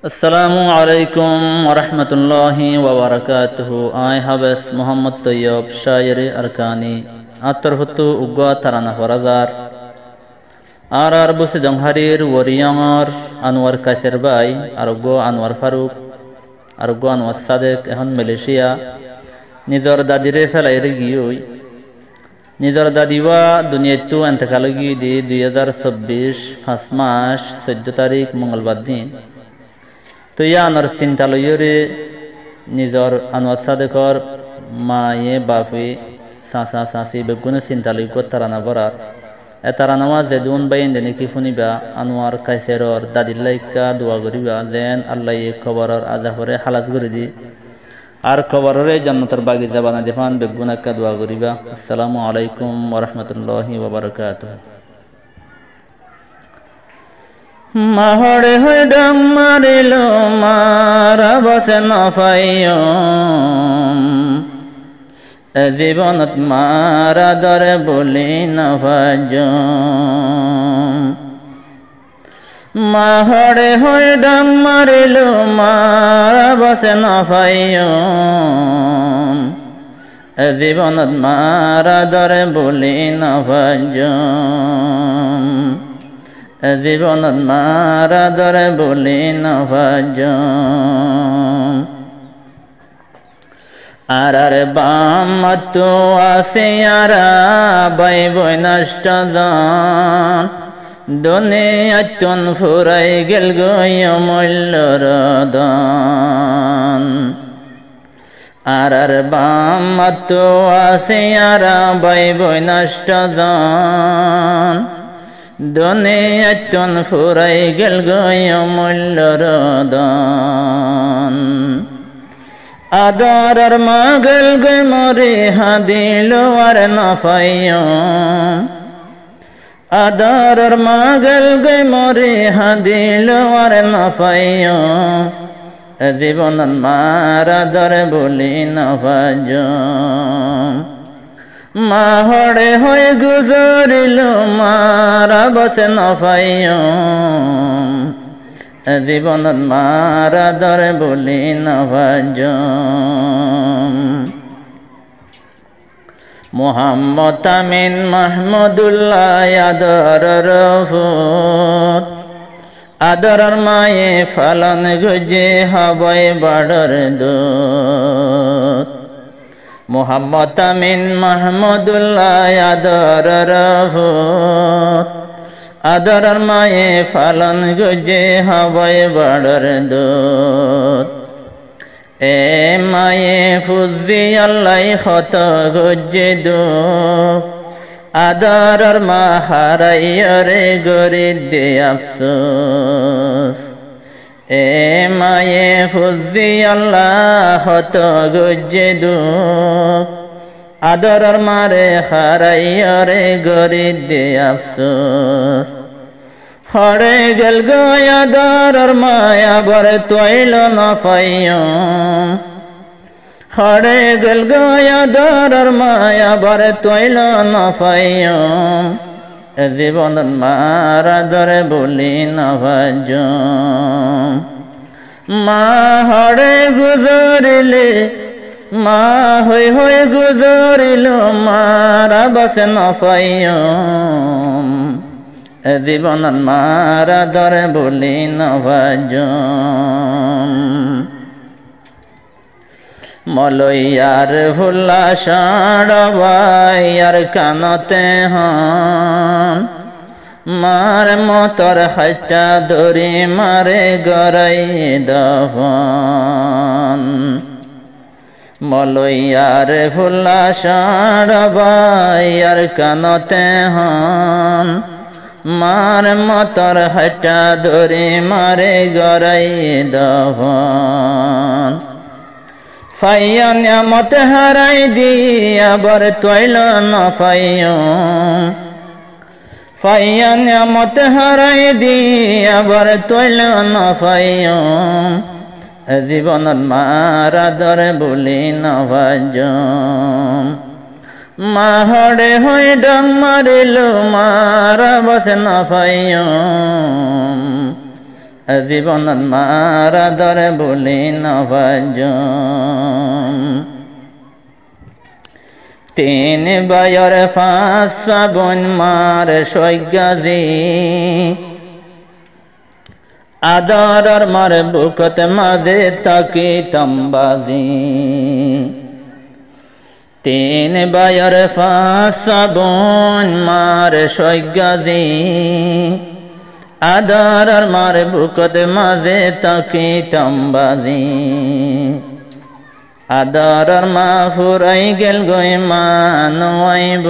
আসসালামু আলাইকুম ওরহমতুল্লাহি ওয়াবারাকাতুহু। আই হাবেস মোহাম্মদ তৈয়ব শায়রে আরকানি আতরহতু উগ্গা তারানা ফরাজার আর বসে জংহারির ওরিয়ঙর আনোয়ার কাসের বাই আরোগ্য আনোয়ার ফারুক আরোগ্য আনোয়ার সাদেক এখন মালয়েশিয়া নিজর দাদিরে ফেলাইরে গিয়ে নিজর দাদিওয়া দুনিয়াতু এন্তকালগি দি 2024 5 মাস 14 তারিখ মঙ্গলবার দিন তো ইয়া আনোয়ার চিন্তালয়রে নিজর আনোয়ার সাদেকর মায়ে বাপে চাচা চাচি বেগুনে চিন্তালয় তারানা বরার তারানাওয়া যেদুন বাইন দেনে কি শুনিবা আনোয়ার কাইসেরর দাদিল্লাইকা দোয়া করিবা যেন আল্লাহ খবরের আজাফরে হালাজ করে দি আর খবরের জান্নাতের বাগিচা বানা দেফান বেগুন একটা দোয়া করিবা। আসসালামু আলাইকুম ওরহমতুল্লাহি ওয়াবারাকাতুহু। মাহড়ে হয়ে ডাং মারিল মারা বসে নফাইয় জীবনত মারা দরে বলি নফাজ মাহড়ে হয়ে ডাং মারিল মারা বসে নফাইয় জীবনত মারা দরে বলি নফাজ জীবনত মারা দরে বলি নফাজ আর বাম তো আসে আরা বাই বই নষ্ট জন দুনিয়াতন ফুরাই গেল গয় মূল্যর দান আর বাম তো আসে আরা বাই বই নষ্ট জন দুনিয়াতন ফুরাই গেল গয় মূল্যর দান আদরার মাগল গে মরে হাদিল আর নফাইয় আদরার মাগল গে মরে হাদিল আর নফাইয় জীবনত মারা দরে বলি নফাজ মাহড়ে হয়ে গুজরিল মারা বসে নফাইয় জীবনত মারা দরে বলি নফাজ মোহাম্মদ আমিন মাহমুদুল্লাহ আদর রফুত আদরর মায়ে ফালন গুজে হবাই বাড়র দূত মোহাম্মদ আমিন মাহমুদুল্লাহ আদর রফুত আদরর মায়ে ফালন গুজে হবাই বাড়র দূত এ মায়ে ফুজি আল্লাহ খত গুজে দুঃখ আদরর মা হারাইয়রে গরি দে আফসোস এ মায়ে ফুজি আল্লাহ খত গুজে দুঃখ আদরর মারে হারাইয়রে গরি দে আফসোস হরে গেল গয়া আদরর মায়া বর তৈল নফাইয় হরে গেল গয়া আদরর মায়া বর তৈল নফাইয় জীবনত মারা দরে বলি নফাজ মা হরে গুজরিলে মা হই হই গুজরিল মারা বসে নফাইয় জীবনত মারা দরে বলি নফাজ মলয়ার ফুল্লা সাড়বাই আর কানতে হন মার মতর হাইটা ধরি মারে গড়াই দফন মলয়ার ফুল্লা সাড়বাই আর কানতে হন মার মতর হাইটা ধরি মারে গড়াই দফন ফাইয়া নিয়ামত হারাই দিয়া বর তৈল নফাইয় ফাইয়া নিয়ামত হারাই দিয়া বর তৈল নফাইয় জীবনত মারা দরে বলি নফাজ মাহড়ে হয়ে ডং মারিল মারা বসে নফাইয় জীবনত মার আদরে বলি নবাজন তিন বায়র পাঁচ বোন মার সৈগাজি আদর মার বুকত মাঝে তাকি তম্বাজি তিন বায়র পাঁচ বোন মার সৈগাজি আদর মার বুকত মাঝে তাকি তম্বাজি আদর মা ফুরাই গেল গই মা নইব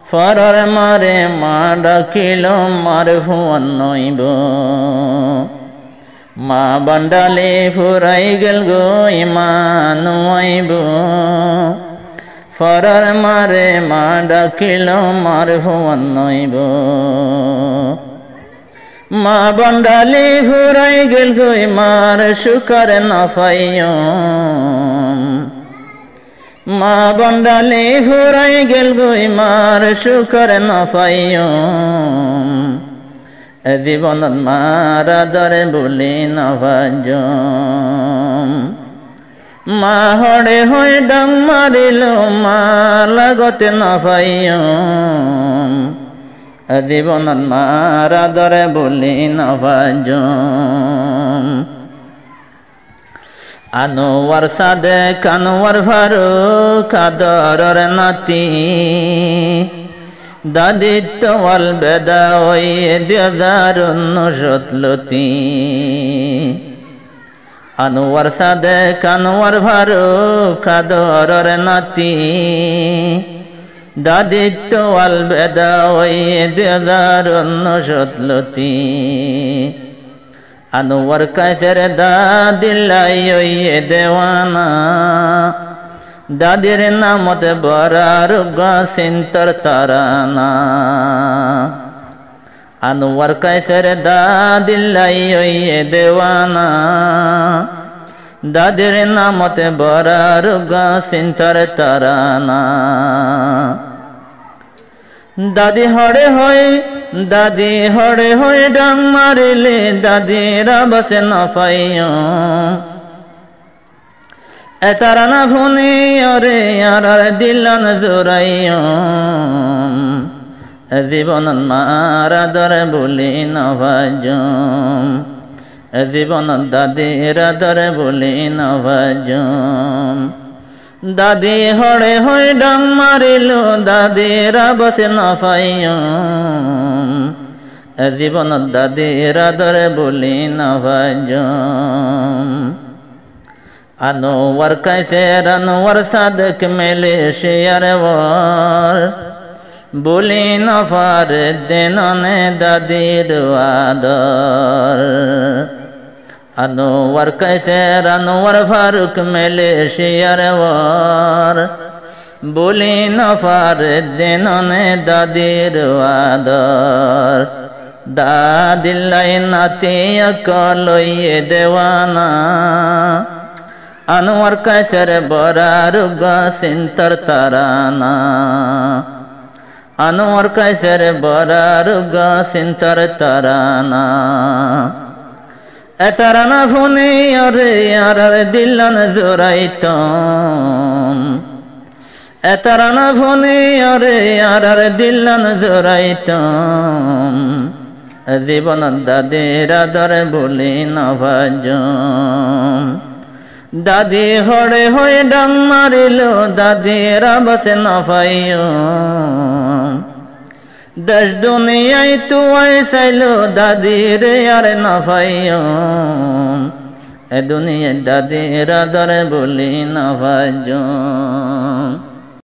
ফরর মারে মা ডাকিল মার ভুয়ান নইব মা বন্ডালে ফুরাই গেল গই মা নইব ফরর মারে মা ডাকিল মার ভুয়ান নইব মা বন্ডালি ফুরাই গেল গই মার সুকার না পাইও মা বন্ডালি ফুরাই গেল গই মার সুকার না পাইও জীবনত মার আদরে বলি নবাজ মা হড়ে হয়ে ডাং মারিল মা লাগতে না পাইও জীবনত মার আদরে বলি নবাজ আনোয়ার সাদেক আনোয়ার ফারুক আদরের নাতি দাদিত্ব ওয়াল বেদা ওই 2019 আনোয়ার সাদেক আনোয়ার ফারুক আদরের নাতি দাদিত্ব ওয়াল বেদা ওই 2019 আনোয়ার কাছের দাদিল্লাই ওই দেওয়ানা দাদির নামত বরার গাছিন্তর তারানা আনোয়ার কাছের দাদিল্লাই ওই দেওয়ানা দাদির নামত বরার গাছিন্তর তারানা দাদি হড়ে হয়ে ডাং মারিলে দাদিরা বসে না পাইও এতারা না ভুনি অরে আর দিলান জোরাইও জীবনত মার আদরে বলি নবাজ জীবনত দাদির আদরে বলি নবাজ দাদি হড়ে হয়ে ডাং মারিল দাদিরা বসে না পাইও জীবনত দাদির আদরে বলি নবাজ আনোয়ার কাছের আনোয়ার সাদেক মালয়েশিয়ার ওর বলি নফার দেননে দাদির আদর আনোয়ার কাছের আনোয়ার ফারুক মালয়েশিয়ার ওর বলি নফার দেননে দাদির আদর দাদিল্লাই নাতি কলইয়ে দেওয়ানা আনোয়ার কাছের বরার গাছিন্তর তারানা আনোয়ার কাছের বরার গাছিন্তর তারানা এতারানা ফোনে আরে আর দিলান জোরাইতম এতারানা ফোনে আরে আর দিলান জোরাইতম জীবনত দাদির আদরে বলি নবাজ দাদি হড়ে হয়ে ডাং মারিল দাদিরা বসে না পাইও দেশ দুনিয়ায় তুই চাইল দাদির আর না পাইও এ দুনিয়ায় দাদির আদরে বলি নবাজ।